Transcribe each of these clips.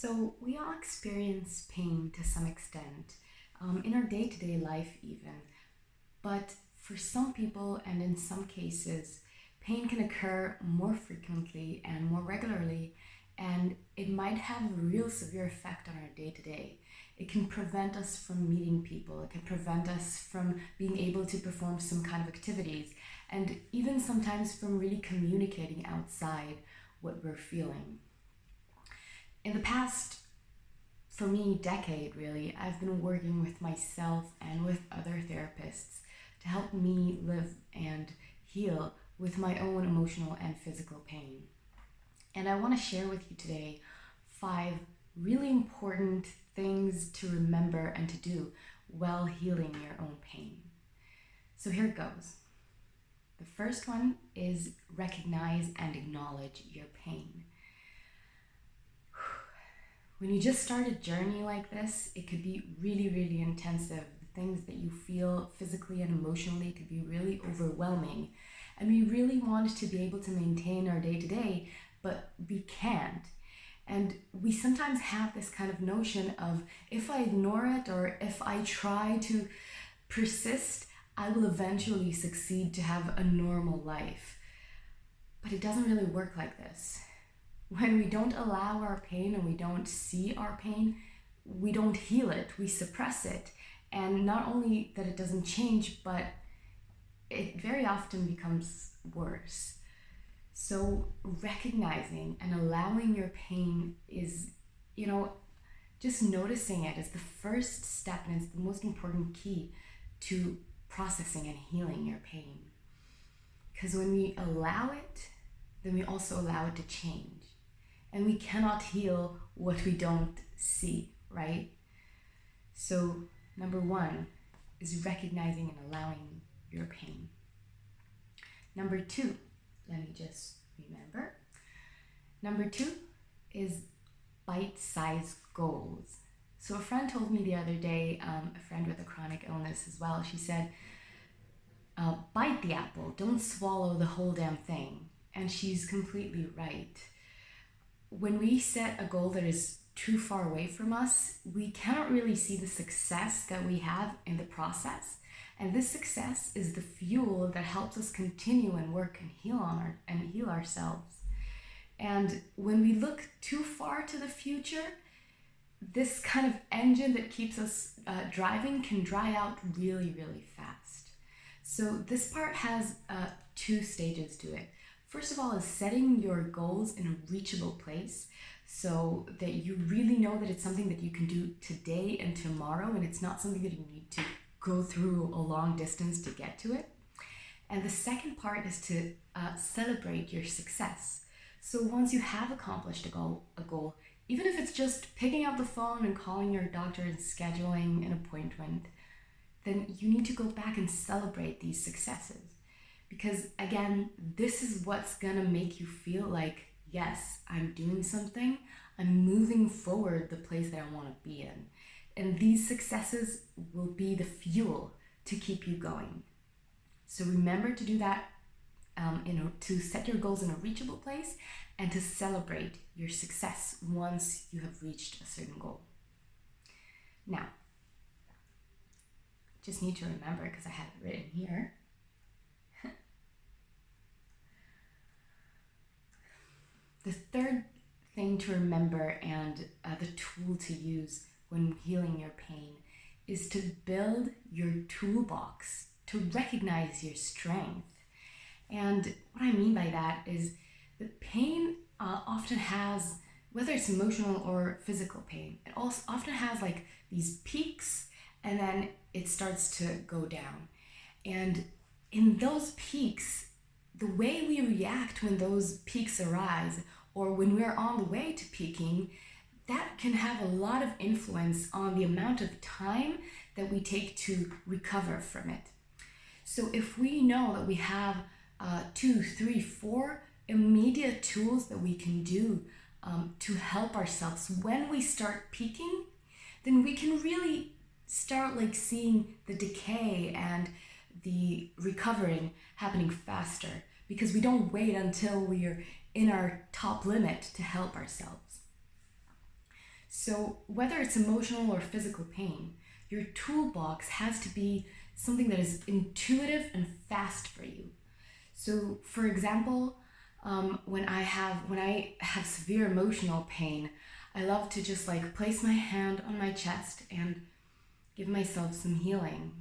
So we all experience pain to some extent, in our day-to-day life even. But for some people and in some cases, pain can occur more frequently and more regularly, and it might have a real severe effect on our day-to-day. It can prevent us from meeting people, it can prevent us from being able to perform some kind of activities, and even sometimes from really communicating outside what we're feeling. In the past, for me, decade really, I've been working with myself and with other therapists to help me live and heal with my own emotional and physical pain. And I want to share with you today 5 really important things to remember and to do while healing your own pain. So here it goes. The first one is recognize and acknowledge your pain. When you just start a journey like this, it could be really, really intensive. The things that you feel physically and emotionally could be really overwhelming. And we really want to be able to maintain our day-to-day, but we can't. And we sometimes have this kind of notion of, if I ignore it or if I try to persist, I will eventually succeed to have a normal life. But it doesn't really work like this. When we don't allow our pain and we don't see our pain, we don't heal it, we suppress it. And not only that it doesn't change, but it very often becomes worse. So recognizing and allowing your pain is, just noticing it is the first step, and it's the most important key to processing and healing your pain. Because when we allow it, then we also allow it to change. And we cannot heal what we don't see, right? So number 1 is recognizing and allowing your pain. Number 2, let me just remember. Number 2 is bite-sized goals. So a friend told me the other day, a friend with a chronic illness as well, she said, bite the apple, don't swallow the whole damn thing. And she's completely right. When we set a goal that is too far away from us, we cannot really see the success that we have in the process. And this success is the fuel that helps us continue and work and heal ourselves. And when we look too far to the future, this kind of engine that keeps us driving can dry out really, really fast. So this part has 2 stages to it. First of all is setting your goals in a reachable place so that you really know that it's something that you can do today and tomorrow, and it's not something that you need to go through a long distance to get to it. And the second part is to celebrate your success. So once you have accomplished a goal, even if it's just picking up the phone and calling your doctor and scheduling an appointment, then you need to go back and celebrate these successes. Because again, this is what's gonna make you feel like, yes, I'm doing something, I'm moving forward the place that I wanna be in. And these successes will be the fuel to keep you going. So remember to do that, to set your goals in a reachable place and to celebrate your success once you have reached a certain goal. Now, just need to remember, because I have it written here, the third thing to remember and the tool to use when healing your pain is to build your toolbox, to recognize your strength. And what I mean by that is that pain often has, whether it's emotional or physical pain, it also often has like these peaks and then it starts to go down. And in those peaks, the way we react when those peaks arise or when we're on the way to peaking, that can have a lot of influence on the amount of time that we take to recover from it. So if we know that we have 2, 3, 4 immediate tools that we can do to help ourselves when we start peaking, then we can really start like seeing the decay and the recovering happening faster, because we don't wait until we are in our top limit to help ourselves. So whether it's emotional or physical pain, your toolbox has to be something that is intuitive and fast for you. So for example, when I have severe emotional pain, I love to just like place my hand on my chest and give myself some healing,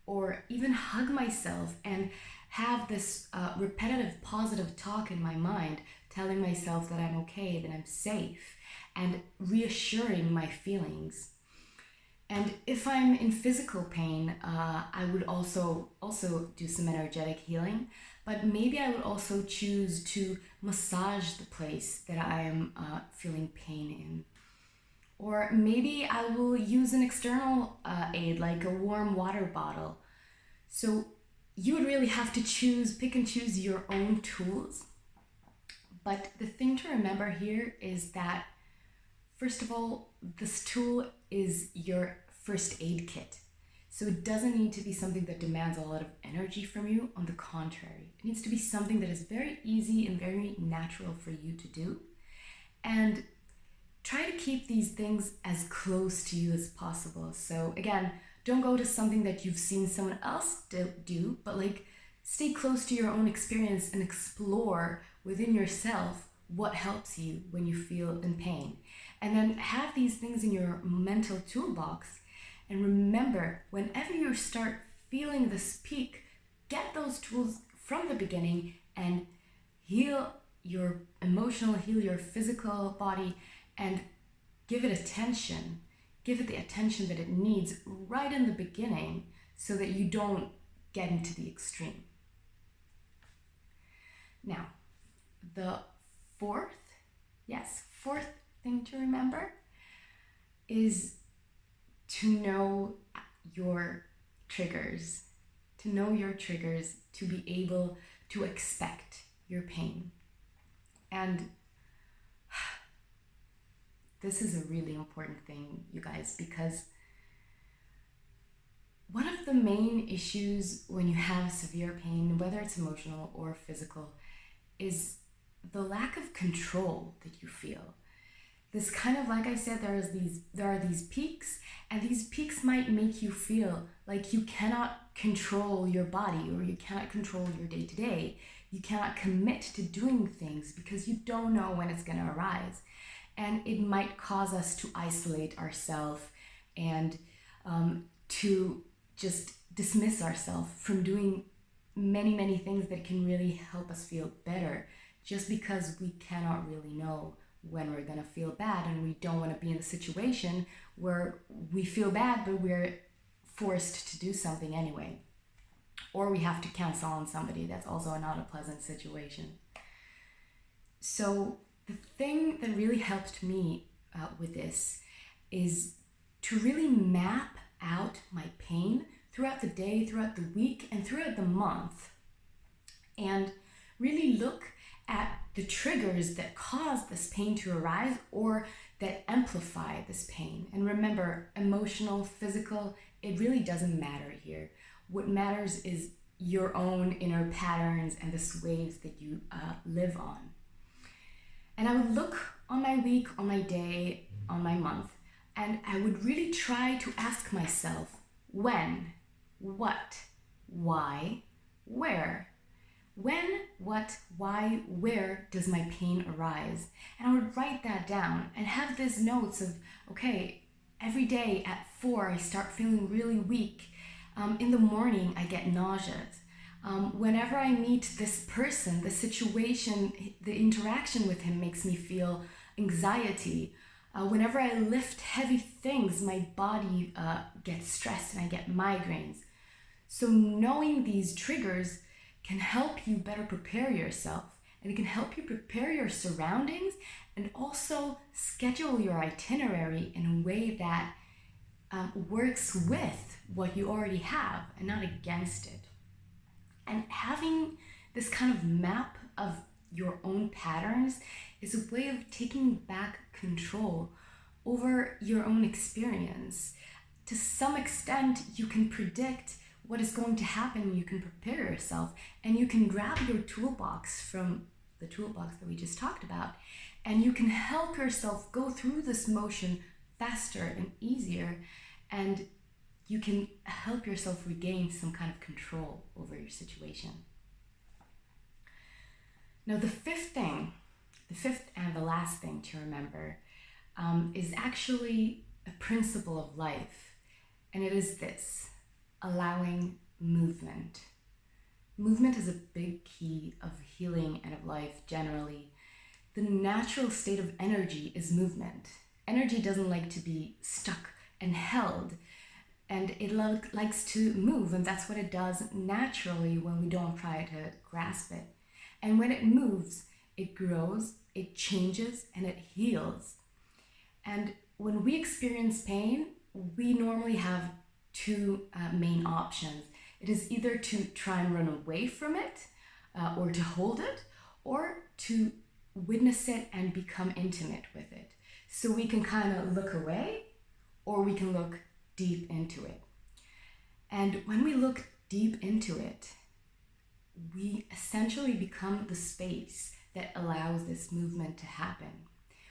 or even hug myself and have this repetitive positive talk in my mind, telling myself that I'm okay, that I'm safe, and reassuring my feelings. And if I'm in physical pain, I would also do some energetic healing, but maybe I would also choose to massage the place that I am feeling pain in. Or maybe I will use an external aid like a warm water bottle. So you would really have to pick and choose your own tools. But the thing to remember here is that, first of all, this tool is your first aid kit. So it doesn't need to be something that demands a lot of energy from you. On the contrary, it needs to be something that is very easy and very natural for you to do. And try to keep these things as close to you as possible. So again, don't go to something that you've seen someone else do, but like stay close to your own experience and explore within yourself what helps you when you feel in pain. And then have these things in your mental toolbox. And remember, whenever you start feeling this peak, get those tools from the beginning and heal your emotional, heal your physical body, and give it attention. Give it the attention that it needs right in the beginning so that you don't get into the extreme. Now, the fourth thing to remember is to know your triggers. To know your triggers, to be able to expect your pain. And this is a really important thing, you guys, because one of the main issues when you have severe pain, whether it's emotional or physical, is the lack of control that you feel. This kind of, like I said, there are these peaks, and these peaks might make you feel like you cannot control your body, or you cannot control your day-to-day. You cannot commit to doing things because you don't know when it's going to arise. And it might cause us to isolate ourselves and to just dismiss ourselves from doing many, many things that can really help us feel better, just because we cannot really know when we're gonna feel bad, and we don't want to be in a situation where we feel bad but we're forced to do something anyway, or we have to cancel on somebody. That's also not a pleasant situation. So the thing that really helped me with this is to really map out my pain throughout the day, throughout the week, and throughout the month, and really look at the triggers that cause this pain to arise or that amplify this pain. And remember, emotional, physical, it really doesn't matter here. What matters is your own inner patterns and the waves that you live on. And I would look on my week, on my day, on my month, and I would really try to ask myself, when, what, why, where? When, what, why, where does my pain arise? And I would write that down and have these notes of, okay, every day at 4 I start feeling really weak. In the morning I get nauseous. Whenever I meet this person, the situation, the interaction with him makes me feel anxiety. Whenever I lift heavy things, my body gets stressed and I get migraines. So knowing these triggers can help you better prepare yourself, and it can help you prepare your surroundings and also schedule your itinerary in a way that works with what you already have and not against it. And having this kind of map of your own patterns is a way of taking back control over your own experience. To some extent, you can predict what is going to happen. You can prepare yourself, and you can grab your toolbox from the toolbox that we just talked about And you can help yourself go through this motion faster and easier, and you can help yourself regain some kind of control over your situation. Now, the fifth and the last thing to remember is actually a principle of life, and it is this: allowing movement. Movement is a big key of healing and of life generally. The natural state of energy is movement. Energy doesn't like to be stuck and held, and it likes to move, and that's what it does naturally when we don't try to grasp it. And when it moves, it grows, it changes, and it heals. And when we experience pain, we normally have two main options. It is either to try and run away from it, or to hold it, or to witness it and become intimate with it. So we can kind of look away, or we can look deep into it. And when we look deep into it, we essentially become the space that allows this movement to happen.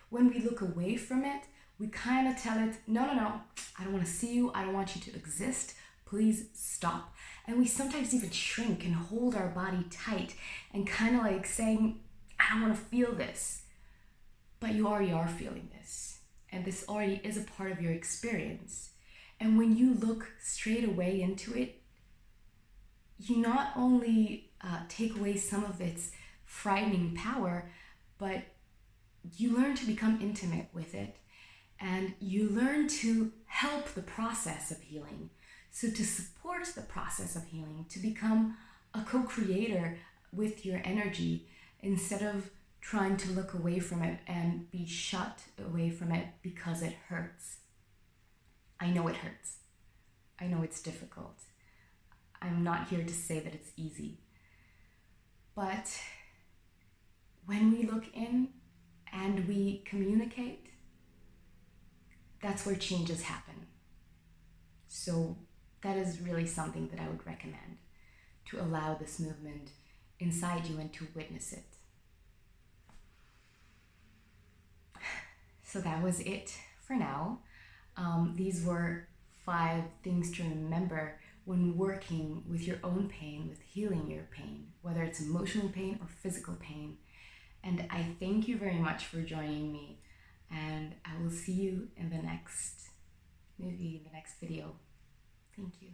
When we look away from it, we kind of tell it, no, I don't want to see you, I don't want you to exist, please stop. And we sometimes even shrink and hold our body tight and kind of like saying, I don't want to feel this. But you already are feeling this, and this already is a part of your experience. And when you look straight away into it, you not only take away some of its frightening power, but you learn to become intimate with it, and you learn to help the process of healing. So to support the process of healing, to become a co-creator with your energy instead of trying to look away from it and be shut away from it because it hurts. I know it hurts. I know it's difficult. I'm not here to say that it's easy. But when we look in and we communicate, that's where changes happen. So that is really something that I would recommend, to allow this movement inside you and to witness it. So that was it for now. These were 5 things to remember when working with your own pain, with healing your pain, whether it's emotional pain or physical pain. And I thank you very much for joining me, and I will see you in the next video. Thank you.